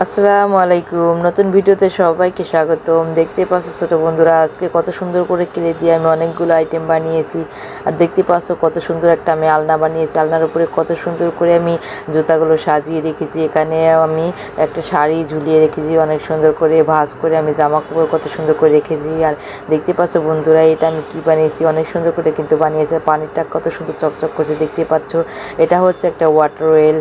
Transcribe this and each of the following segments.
আসসালামু আলাইকুম। নতুন ভিডিওতে সবাইকে স্বাগতম। দেখতে পাচ্ছ ছোট বন্ধুরা, আজকে কত সুন্দর করে ক্লে দিয়ে আমি অনেকগুলো আইটেম বানিয়েছি। আর দেখতে পাচ্ছ কত সুন্দর একটা আমি আলনা বানিয়েছি। আলনার উপরে কত সুন্দর করে আমি জুতাগুলো সাজিয়ে রেখেছি। এখানে আমি একটা শাড়ি ঝুলিয়ে রেখেছি অনেক সুন্দর করে, ভাঁজ করে আমি জামা কাপড় কত সুন্দর করে রেখেছি। আর দেখতে পাচ্ছ বন্ধুরা, এটা আমি কি বানিয়েছি, অনেক সুন্দর করে কিন্তু বানিয়েছে। পানিটা কত সুন্দর চকচক করছে দেখতে পাচ্ছ। এটা হচ্ছে একটা ওয়াটার ওয়েল,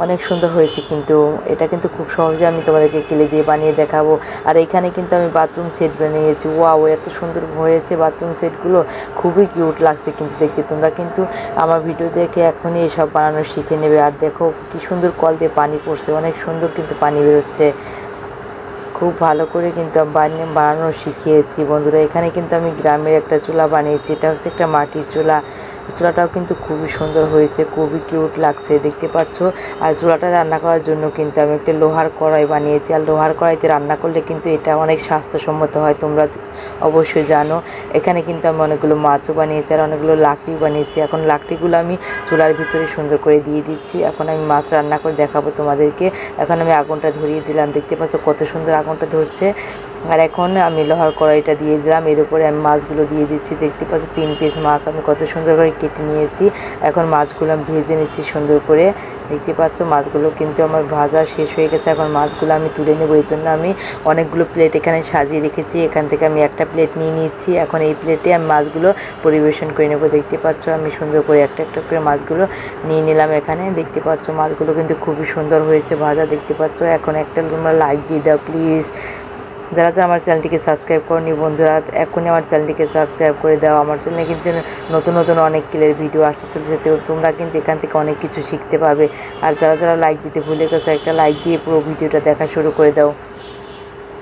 অনেক সুন্দর হয়েছে। কিন্তু এটা কিন্তু খুব সহজে আমি তোমাদেরকে ক্লে দিয়ে বানিয়ে দেখাবো। আর এখানে কিন্তু আমি বাথরুম সেট বানিয়েছি। ওয়াও, এত সুন্দর হয়েছে বাথরুম সেটগুলো, খুবই কিউট লাগছে কিন্তু দেখতে। তোমরা কিন্তু আমার ভিডিও দেখে এখনই এসব বানানো শিখে নেবে। আর দেখো কি সুন্দর কল দিয়ে পানি পড়ছে, অনেক সুন্দর কিন্তু পানি বেরোচ্ছে। খুব ভালো করে কিন্তু বানানো শিখিয়েছি বন্ধুরা। এখানে কিন্তু আমি গ্রামের একটা চুলা বানিয়েছি। এটা হচ্ছে একটা মাটির চুলা। চুলাটাও কিন্তু খুবই সুন্দর হয়েছে, খুবই কিউট লাগছে দেখতে পাচ্ছ। আর চুলাটা রান্না করার জন্য কিন্তু আমি একটা লোহার কড়াই বানিয়েছি। আর লোহার কড়াইতে রান্না করলে কিন্তু এটা অনেক স্বাস্থ্যসম্মত হয়, তোমরা অবশ্যই জানো। এখানে কিন্তু আমি অনেকগুলো মাছও বানিয়েছি আর অনেকগুলো লাকড়ি বানিয়েছি। এখন লাকড়িগুলো আমি চুলার ভিতরে সুন্দর করে দিয়ে দিচ্ছি। এখন আমি মাছ রান্না করে দেখাবো তোমাদেরকে। এখন আমি আগুনটা ধরিয়ে দিলাম, দেখতে পাচ্ছ কত সুন্দর আগুনটা ধরছে। আর এখন আমি লোহার কড়াইটা দিয়ে দিলাম, এর উপরে আমি মাছগুলো দিয়ে দিচ্ছি। দেখতে পাচ্ছ 3 পিস মাছ আমি কত সুন্দর করে কেটে নিয়েছি। এখন মাছগুলো আমি ভেজে নিচ্ছি সুন্দর করে। দেখতে পাচ্ছ মাছগুলো কিন্তু আমার ভাজা শেষ হয়ে গেছে। এখন মাছগুলো আমি তুলে নেবো, এই জন্য আমি অনেকগুলো প্লেট এখানে সাজিয়ে রেখেছি। এখান থেকে আমি একটা প্লেট নিয়ে নিচ্ছি। এখন এই প্লেটে আমি মাছগুলো পরিবেশন করে নেবো। দেখতে পাচ্ছ আমি সুন্দর করে একটা একটা করে মাছগুলো নিয়ে নিলাম। এখানে দেখতে পাচ্ছ মাছগুলো কিন্তু খুবই সুন্দর হয়েছে ভাজা, দেখতে পাচ্ছ। এখন একটা তোমরা লাইক দিয়ে দাও প্লিজ। যারা যারা আমার চ্যানেলটিকে সাবস্ক্রাইব করনি বন্ধুরা, এখনই আমার চ্যানেলটিকে সাবস্ক্রাইব করে দাও। আমার চ্যানেলে কিন্তু নতুন নতুন অনেক ক্লের ভিডিও আসতে চলেছে, তো তোমরা কিন্তু এখান থেকে অনেক কিছু শিখতে পাবে। আর যারা যারা লাইক দিতে ভুলে গেছো, একটা লাইক দিয়ে পুরো ভিডিওটা দেখা শুরু করে দাও।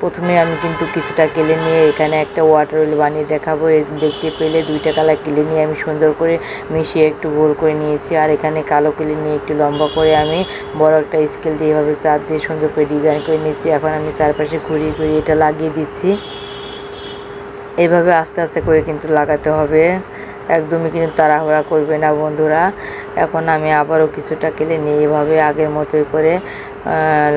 প্রথমে আমি কিন্তু কিছুটা কেলে নিয়ে এখানে একটা ওয়াটার ওয়েল বানিয়ে দেখাবো। দেখতে পেলে 2টা কালার কেলে নিয়ে আমি সুন্দর করে মিশিয়ে একটু গোল করে নিয়েছি। আর এখানে কালো কেলে নিয়ে একটু লম্বা করে আমি বড় একটা স্কেল দিয়ে এভাবে চাপ দিয়ে সুন্দর করে ডিজাইন করে নিয়েছি। এখন আমি চারপাশে ঘুরিয়ে ঘুরিয়ে এটা লাগিয়ে দিচ্ছি। এভাবে আস্তে আস্তে করে কিন্তু লাগাতে হবে, একদমই কিন্তু তাড়াহুড়া করবে না বন্ধুরা। এখন আমি আবারও কিছুটা কেলে নিয়ে এভাবে আগের মতোই করে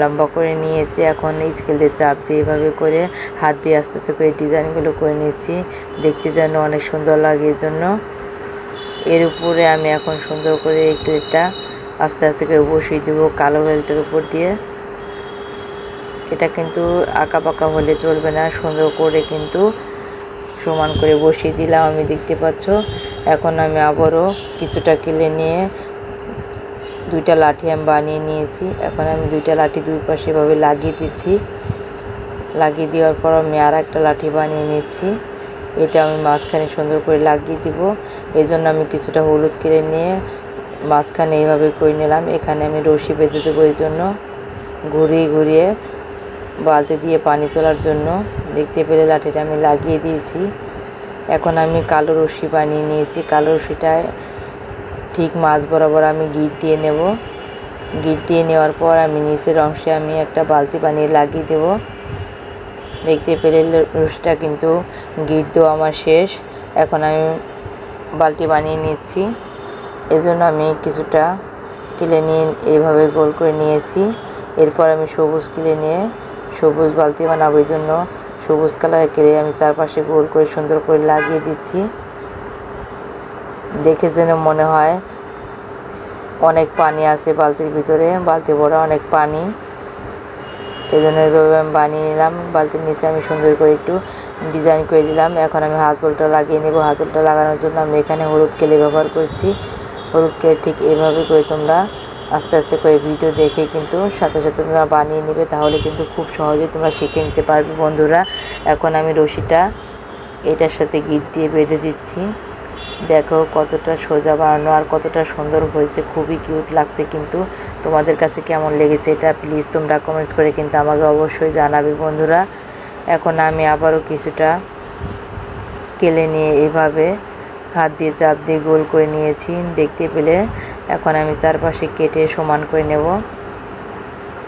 লম্বা করে নিয়েছি। এখন স্কেল দিয়ে চাপ দিয়ে এভাবে করে হাত দিয়ে আস্তে আস্তে করে ডিজাইনগুলো করে নিচ্ছি, দেখতে যেন অনেক সুন্দর লাগে। এর জন্য এর উপরে আমি এখন সুন্দর করে এই ক্লেটা আস্তে আস্তে করে বসিয়ে দেবো কালো বেল্টের উপর দিয়ে। এটা কিন্তু আঁকা পাকা হলে চলবে না, সুন্দর করে কিন্তু সমান করে বসিয়ে দিলাম আমি, দেখতে পাচ্ছ। এখন আমি আবারও কিছুটা কেলে নিয়ে 2টা লাঠি আমি বানিয়ে নিয়েছি। এখন আমি 2টা লাঠি দুই পাশে এভাবে লাগিয়ে দিচ্ছি। লাগিয়ে দেওয়ার পর আমি আর একটা লাঠি বানিয়ে নিচ্ছি। এটা আমি মাঝখানে সুন্দর করে লাগিয়ে দিব। এই জন্য আমি কিছুটা হলুদ কেলে নিয়ে মাঝখানে এইভাবে করে নিলাম। এখানে আমি রশি বেঁধে দেবো, এই জন্য ঘুরিয়ে ঘুরিয়ে বালতি দিয়ে পানি তোলার জন্য। দেখতে পেলে লাঠিটা আমি লাগিয়ে দিয়েছি। এখন আমি কালো রশি বানিয়ে নিয়েছি। কালো রশিটায় ঠিক মাছ বরাবর আমি গিট দিয়ে নেব। গিট দিয়ে নেওয়ার পর আমি নিচের অংশে আমি একটা বালতি বানিয়ে লাগিয়ে দেব। দেখতে পেলে রশিটা কিন্তু গিট দেওয়া আমার শেষ। এখন আমি বালতি বানিয়ে নিচ্ছি। এজন্য আমি কিছুটা কেলে নিয়ে এইভাবে গোল করে নিয়েছি। এরপর আমি সবুজ কেলে নিয়ে সবুজ বালতি বানাবো, এই জন্য সবুজ কালারের কেলে আমি চারপাশে গোল করে সুন্দর করে লাগিয়ে দিচ্ছি। দেখে যেন মনে হয় অনেক পানি আছে বালতির ভিতরে, বালতি ভরা অনেক পানি। এই জন্য এইভাবে আমি বানিয়ে নিলাম। বালতির নিচে আমি সুন্দর করে একটু ডিজাইন করে দিলাম। এখন আমি হাতলটা লাগিয়ে নেব। হাতলটা লাগানোর জন্য আমি এখানে হলুদ কেলে ব্যবহার করছি। হলুদ কেলে ঠিক এইভাবে করে তোমরা আস্তে আস্তে করে ভিডিও দেখে কিন্তু সাথে সাথে তোমরা বানিয়ে নেবে, তাহলে কিন্তু খুব সহজেই তোমরা শিখে নিতে পারবে বন্ধুরা। এখন আমি রশিটা এটার সাথে গিট দিয়ে বেঁধে দিচ্ছি। দেখো কতটা সোজা বানানো আর কতটা সুন্দর হয়েছে, খুবই কিউট লাগছে। কিন্তু তোমাদের কাছে কেমন লেগেছে এটা প্লিজ তোমরা কমেন্টস করে কিন্তু আমাকে অবশ্যই জানাবে বন্ধুরা। এখন আমি আবারও কিছুটা কেলে নিয়ে এভাবে হাত দিয়ে চাপ দিয়ে গোল করে নিয়েছি, দেখতে পেলে। এখন আমি চারপাশে কেটে সমান করে নেব।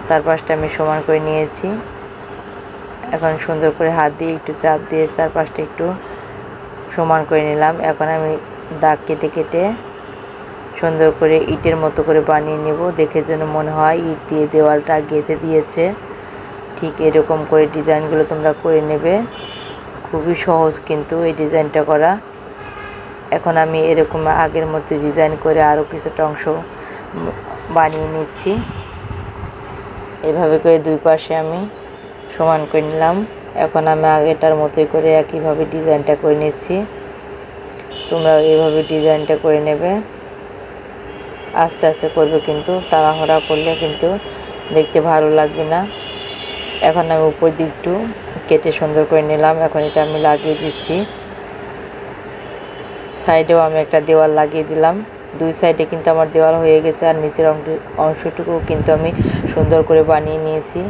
চারপাশটা আমি সমান করে নিয়েছি। এখন সুন্দর করে হাত দিয়ে একটু চাপ দিয়ে চারপাশটা একটু সমান করে নিলাম। এখন আমি দাগ কেটে কেটে সুন্দর করে ইটের মতো করে বানিয়ে নেব, দেখে যেন মনে হয় ইট দিয়ে দেওয়ালটা গেঁথে দিয়েছে। ঠিক এরকম করে ডিজাইনগুলো তোমরা করে নেবে। খুবই সহজ কিন্তু এই ডিজাইনটা করা। এখন আমি এরকম আগের মতো ডিজাইন করে আরও কিছুটা অংশ বানিয়ে নিচ্ছি। এভাবে করে দুই পাশে আমি সমান করে নিলাম। এখন আমি আগেটার মতোই করে একইভাবে ডিজাইনটা করে নিচ্ছি। তোমরা এইভাবে ডিজাইনটা করে নেবে, আস্তে আস্তে করবে, কিন্তু তাড়াহুড়া করলে কিন্তু দেখতে ভালো লাগবে না। এখন আমি উপর দিক একটু কেটে সুন্দর করে নিলাম। এখন এটা আমি লাগিয়ে দিচ্ছি। সাইডেও আমি একটা দেওয়াল লাগিয়ে দিলাম। দুই সাইডে কিন্তু আমার দেওয়াল হয়ে গেছে, আর নিচের অংশটুকু কিন্তু আমি সুন্দর করে বানিয়ে নিয়েছি।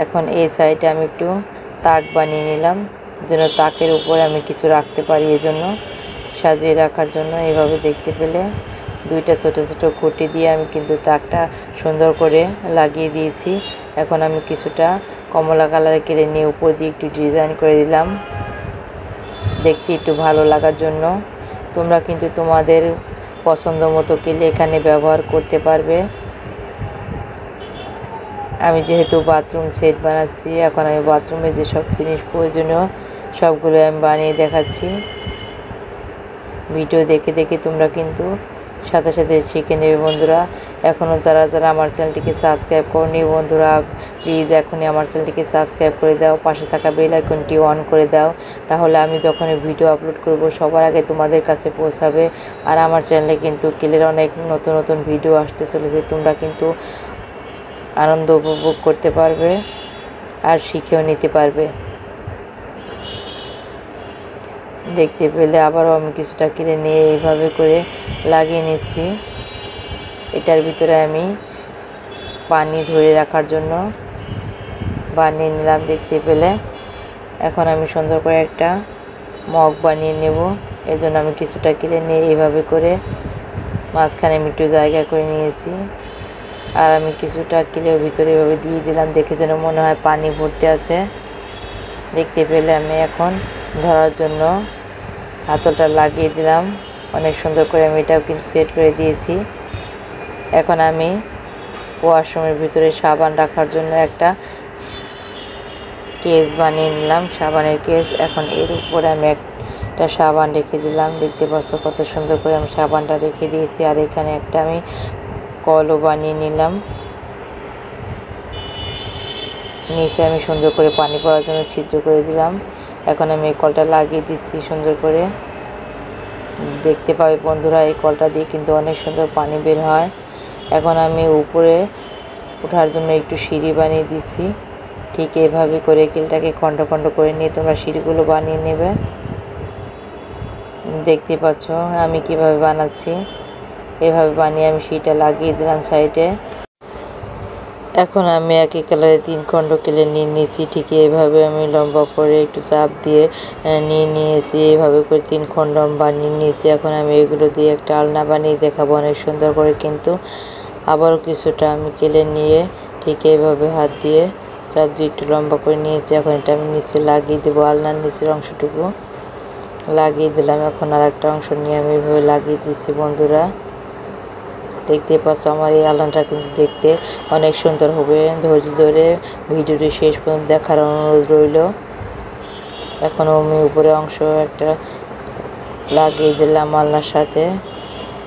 এখন এই সাইডে আমি একটু তাক বানিয়ে নিলাম, যেন তাকের উপরে আমি কিছু রাখতে পারি, এজন্য সাজিয়ে রাখার জন্য। এইভাবে দেখতে পেলে দুইটা ছোট ছোট খুঁটি দিয়ে আমি কিন্তু তাকটা সুন্দর করে লাগিয়ে দিয়েছি। এখন আমি কিছুটা কমলা কালার কেটে নিয়ে উপর দিয়ে একটু ডিজাইন করে দিলাম, দেখতে একটু ভালো লাগার জন্য। তোমরা কিন্তু তোমাদের পছন্দ মতো কেলে এখানে ব্যবহার করতে পারবে। আমি যেহেতু বাথরুম সেট বানাচ্ছি, এখন আমি বাথরুমে যেসব জিনিস প্রয়োজনীয় সবগুলো আমি বানিয়ে দেখাচ্ছি। ভিডিও দেখে দেখে তোমরা কিন্তু সাথে সাথে শিখে নেবে বন্ধুরা। এখনও যারা যারা আমার চ্যানেলটিকে সাবস্ক্রাইব করনি বন্ধুরা, প্লিজ এখনই আমার চ্যানেলটিকে সাবস্ক্রাইব করে দাও, পাশে থাকা বেল আইকনটি অন করে দাও। তাহলে আমি যখনই ভিডিও আপলোড করব সবার আগে তোমাদের কাছে পৌঁছাবে। আর আমার চ্যানেলে কিন্তু কেলের অনেক নতুন নতুন ভিডিও আসতে চলেছে, তোমরা কিন্তু আনন্দ উপভোগ করতে পারবে আর শিখেও নিতে পারবে। দেখতে পেলে আবারও আমি কিছুটা কিনে নিয়ে এইভাবে করে লাগিয়ে নিচ্ছি। এটার ভিতরে আমি পানি ধরে রাখার জন্য বানিয়ে নিলাম দেখতে পেলে। এখন আমি সুন্দর করে একটা মগ বানিয়ে নেব, এর জন্য আমি কিছুটা কিনে নিয়ে এইভাবে করে মাঝখানে আমি একটু জায়গা করে নিয়েছি। আর আমি কিছুটা কিলের ভিতরে এভাবে দিয়ে দিলাম, দেখে যেন মনে হয় পানি ভর্তি আছে। দেখতে পেলে আমি এখন ধরার জন্য হাতলটা লাগিয়ে দিলাম, অনেক সুন্দর করে আমি এটাও কিন্তু সেট করে দিয়েছি। এখন আমি ওয়াশরুমের ভিতরে সাবান রাখার জন্য একটা কেস বানিয়ে নিলাম, সাবানের কেস। এখন এর উপরে আমি একটা সাবান রেখে দিলাম, দেখতে পাচ্ছ কত সুন্দর করে আমি সাবানটা রেখে দিয়েছি। আর এখানে একটা আমি কলও বানিয়ে নিলাম, নিচে আমি সুন্দর করে পানি পড়ার জন্য ছিদ্র করে দিলাম। এখন আমি এই কলটা লাগিয়ে দিচ্ছি সুন্দর করে। দেখতে পাবে বন্ধুরা, এই কলটা দিয়ে কিন্তু অনেক সুন্দর পানি বের হয়। এখন আমি উপরে ওঠার জন্য একটু সিঁড়ি বানিয়ে দিচ্ছি। ঠিক এইভাবে করে কেলটাকে খণ্ড খণ্ড করে নিয়ে তোমরা সিঁড়িগুলো বানিয়ে নেবে। দেখতে পাচ্ছ আমি কিভাবে বানাচ্ছি। এভাবে বানিয়ে আমি সিঁড়িটা লাগিয়ে দিলাম সাইডে। এখন আমি একই কালারে 3 খণ্ড কেলে নিয়ে নিয়েছি। ঠিক এইভাবে আমি লম্বা করে একটু চাপ দিয়ে নিয়ে নিয়েছি। এইভাবে করে 3 খণ্ড বানিয়ে নিয়েছি। এখন আমি এগুলো দিয়ে একটা আলনা বানিয়ে দেখাবো অনেক সুন্দর করে। কিন্তু আবারও কিছুটা আমি কেলে নিয়ে ঠিক এইভাবে হাত দিয়ে চাপ দিয়ে একটু লম্বা করে নিয়েছি। এখন এটা আমি নিচে লাগিয়ে দেবো, আলনার নিচের অংশটুকু লাগিয়ে দিলাম। এখন আর একটা অংশ নিয়ে আমি এইভাবে লাগিয়ে দিচ্ছি বন্ধুরা। দেখতে পাচ্ছ আমার এই আলনাটা কিন্তু দেখতে অনেক সুন্দর হবে। ধৈর্য ধরে ভিডিওটি শেষ পর্যন্ত দেখার অনুরোধ রইল। এখনও আমি উপরে অংশ একটা লাগিয়ে দিলাম আলনার সাথে।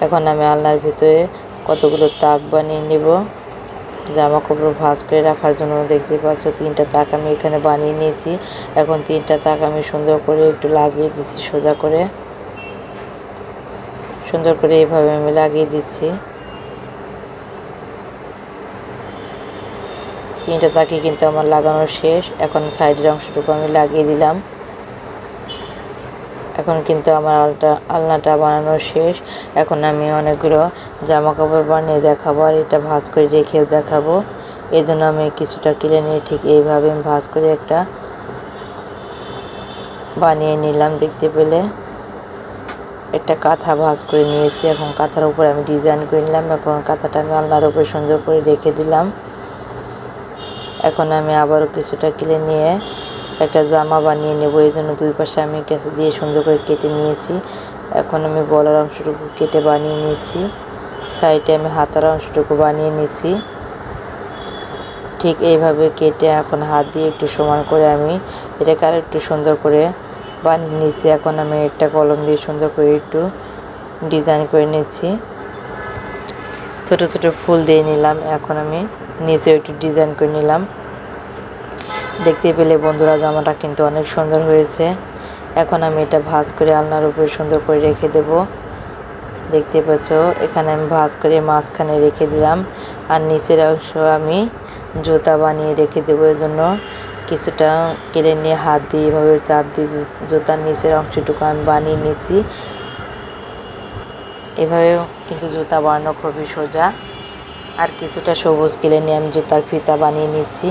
এখন আমি আলনার ভিতরে কতগুলো তাক বানিয়ে নেব জামা কাপড় ভাঁজ করে রাখার জন্য। দেখতে পাচ্ছ 3টা তাক আমি এখানে বানিয়ে নিয়েছি। এখন 3টা তাক আমি সুন্দর করে একটু লাগিয়ে দিচ্ছি, সোজা করে সুন্দর করে এইভাবে আমি লাগিয়ে দিচ্ছি। 3টা তাকে কিন্তু আমার লাগানো শেষ। এখন সাইডের অংশটুকু আমি লাগিয়ে দিলাম। এখন কিন্তু আমার আলনাটা বানানো শেষ। এখন আমি অনেকগুলো জামা কাপড় বানিয়ে দেখাবো, আর এটা ভাঁজ করে রেখেও দেখাবো। এই জন্য আমি কিছুটা কিনে নিয়ে ঠিক এইভাবে আমি ভাঁজ করে একটা বানিয়ে নিলাম। দেখতে পেলে একটা কাঁথা ভাঁজ করে নিয়েছি। এখন কাঁথার উপরে আমি ডিজাইন করে নিলাম। এখন কাঁথাটা আমি আলনার উপরে সুন্দর করে রেখে দিলাম। এখন আমি আবারও কিছুটা কিনে নিয়ে একটা জামা বানিয়ে নেব। এই জন্য দুই পাশে আমি কেঁচি দিয়ে সুন্দর করে কেটে নিয়েছি। এখন আমি গলার অংশটুকু কেটে বানিয়ে নিয়েছি। সাইডে আমি হাতার অংশটুকু বানিয়ে নিয়েছি। ঠিক এইভাবে কেটে এখন হাত দিয়ে একটু সমান করে আমি এটাকে আর একটু সুন্দর করে বানিয়ে নিয়েছি। এখন আমি একটা কলম দিয়ে সুন্দর করে একটু ডিজাইন করে নিচ্ছি, ছোট ছোট ফুল দিয়ে নিলাম। এখন আমি নিচে একটু ডিজাইন করে নিলাম। দেখতে পেলে বন্ধুরা জামাটা কিন্তু অনেক সুন্দর হয়েছে। এখন আমি এটা ভাঁজ করে আলনার উপরে সুন্দর করে রেখে দেব। দেখতে পাচ্ছ এখানে আমি ভাঁজ করে মাঝখানে রেখে দিলাম, আর নিচের অংশ আমি জুতা বানিয়ে রেখে দেবো। এর জন্য কিছুটা কেটে নিয়ে হাত দিয়ে এভাবে চাপ দিয়ে জুতার নিচের অংশটুকু আমি বানিয়ে নিয়েছি। এভাবেও কিন্তু জুতা বানানো খুবই সোজা। আর কিছুটা সবুজ কেটে নিয়ে আমি জুতার ফিতা বানিয়ে নিচ্ছি।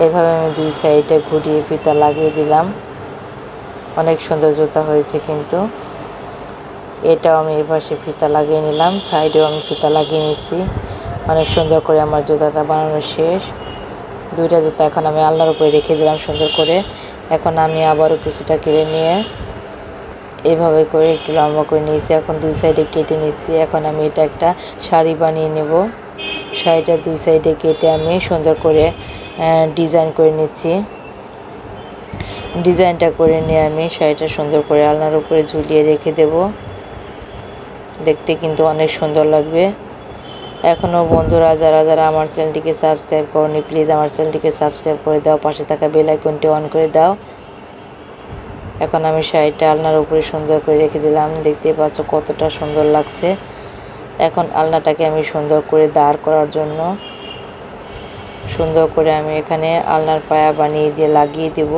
এভাবে আমি দুই সাইডে ঘুরিয়ে ফিতা লাগিয়ে দিলাম। অনেক সুন্দর জুতা হয়েছে কিন্তু। এটাও আমি এপাশে ফিতা লাগিয়ে নিলাম, সাইডেও আমি ফিতা লাগিয়ে নিচ্ছি। অনেক সুন্দর করে আমার জুতাটা বানানো শেষ। দুইটা জুতা এখন আমি আলনার উপরে রেখে দিলাম সুন্দর করে। এখন আমি আবারও কিছুটা কেটে নিয়ে এভাবে করে একটু লম্বা করে নিয়েছি। এখন দুই সাইডে কেটে নিচ্ছি। এখন আমি এটা একটা শাড়ি বানিয়ে নেব। শাড়িটা দুই সাইডে কেটে আমি সুন্দর করে ডিজাইন করে নিচ্ছি। ডিজাইনটা করে নিয়ে আমি শাড়িটা সুন্দর করে আলনার উপরে ঝুলিয়ে রেখে দেব। দেখতে কিন্তু অনেক সুন্দর লাগবে। এখনও বন্ধুরা যারা যারা আমার চ্যানেলটিকে সাবস্ক্রাইব করনি, প্লিজ আমার চ্যানেলটিকে সাবস্ক্রাইব করে দাও, পাশে থাকা বেল আইকনটি অন করে দাও। এখন আমি শাড়িটা আলনার উপরে সুন্দর করে রেখে দিলাম। দেখতে পাচ্ছ কতটা সুন্দর লাগছে। এখন আলনাটাকে আমি সুন্দর করে দাঁড় করার জন্য সুন্দর করে আমি এখানে আলনার পায়া বানিয়ে দিয়ে লাগিয়ে দেব।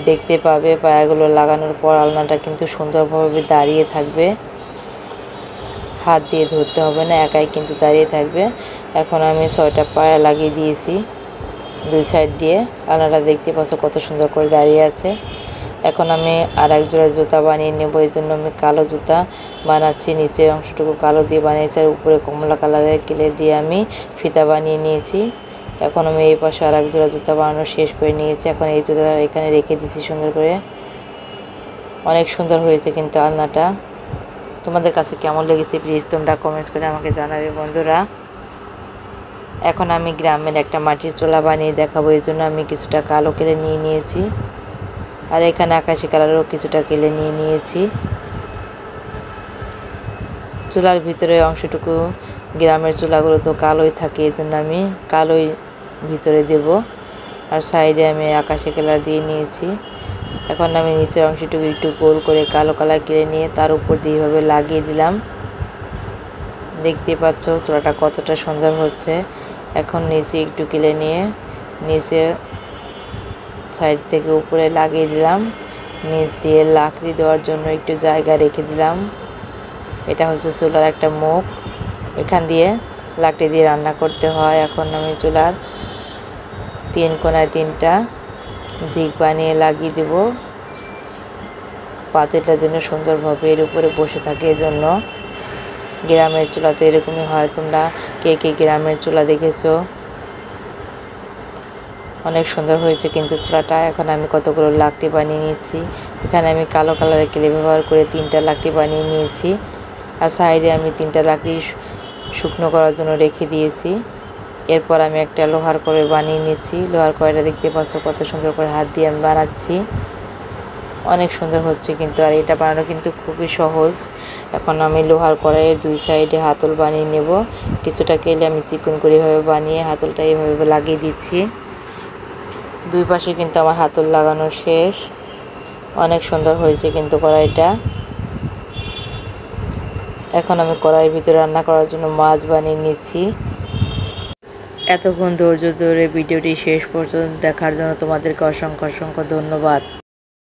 দেখতে পাবে পায়াগুলো লাগানোর পর আলনাটা কিন্তু সুন্দরভাবে দাঁড়িয়ে থাকবে, হাত দিয়ে ধরতে হবে না, একাই কিন্তু দাঁড়িয়ে থাকবে। এখন আমি 6টা পায়া লাগিয়ে দিয়েছি দুই সাইড দিয়ে। আলনাটা দেখতে পাচ্ছ কত সুন্দর করে দাঁড়িয়ে আছে। এখন আমি আর এক জোড়া জুতা বানিয়ে নেব। এই জন্য আমি কালো জুতা বানাচ্ছি। নিচের অংশটুকু কালো দিয়ে বানিয়েছি, আর উপরে কমলা কালারের কেলে দিয়ে আমি ফিতা বানিয়ে নিয়েছি। এখন আমি এই পাশে আর এক জোড়া জুতা বানানো শেষ করে নিয়েছি। এখন এই জুতা এখানে রেখে দিয়েছি সুন্দর করে। অনেক সুন্দর হয়েছে কিন্তু আলনাটা। তোমাদের কাছে কেমন লেগেছে প্লিজ তোমরা কমেন্টস করে আমাকে জানাবে বন্ধুরা। এখন আমি গ্রামের একটা মাটির চুলা বানিয়ে দেখাবো। এই জন্য আমি কিছুটা কালো কেলে নিয়ে নিয়েছি, আর এখানে আকাশি কালারেরও কিছুটা কেলে নিয়ে নিয়েছি। চুলার ভিতরে অংশটুকু গ্রামের চুলাগুলো তো কালোই থাকে, এই জন্য আমি কালোই ভিতরে দেব। আর সাইডে আমি আকাশি কালার দিয়ে নিয়েছি। এখন আমি নিচের অংশটুকু একটু গোল করে কালো কালার কেটে নিয়ে তার উপর দিয়ে এভাবে লাগিয়ে দিলাম। দেখতে পাচ্ছ চুলাটা কতটা সুন্দর হচ্ছে। এখন নিচে একটু কেটে নিয়ে নিচে সাইড থেকে উপরে লাগিয়ে দিলাম। নিচ দিয়ে লাকড়ি দেওয়ার জন্য একটু জায়গা রেখে দিলাম। এটা হচ্ছে চুলার একটা মুখ, এখান দিয়ে লাকড়ি দিয়ে রান্না করতে হয়। এখন আমি চুলার 3 কোণায় 3টা ঝিক বানিয়ে লাগিয়ে দেব, পাতিলটার জন্য সুন্দরভাবে এর উপরে বসে থাকে। এজন্য গ্রামের চুলা তো এরকমই হয়। তোমরা কে কে গ্রামের চুলা দেখেছো? অনেক সুন্দর হয়েছে কিন্তু চুলাটা। এখন আমি কতগুলো লাকড়ি বানিয়ে নিয়েছি। এখানে আমি কালো কালারের কেলে ব্যবহার করে 3টা লাকড়ি বানিয়ে নিয়েছি, আর সাইডে আমি 3টা লাকড়ি শুকনো করার জন্য রেখে দিয়েছি। এরপর আমি একটা লোহার কড়াই বানিয়ে নিচ্ছি। লোহার কড়াইটা দেখতে পাচ্ছ কত সুন্দর করে হাত দিয়ে আমি বানাচ্ছি। অনেক সুন্দর হচ্ছে কিন্তু, আর এটা বানানো কিন্তু খুবই সহজ। এখন আমি লোহার কড়াইয়ের 2 সাইডে হাতল বানিয়ে নেব। কিছুটা কেলে আমি চিকন করে এভাবে বানিয়ে হাতলটা এইভাবে লাগিয়ে দিচ্ছি। 2 পাশে কিন্তু আমার হাতল লাগানো শেষ। অনেক সুন্দর হয়েছে কিন্তু কড়াইটা। এখন আমি কড়াইয়ের ভিতরে রান্না করার জন্য মাছ বানিয়ে নিচ্ছি। এতক্ষণ ধৈর্য ধরে ভিডিওটি শেষ পর্যন্ত দেখার জন্য তোমাদেরকে অসংখ্য অসংখ্য ধন্যবাদ।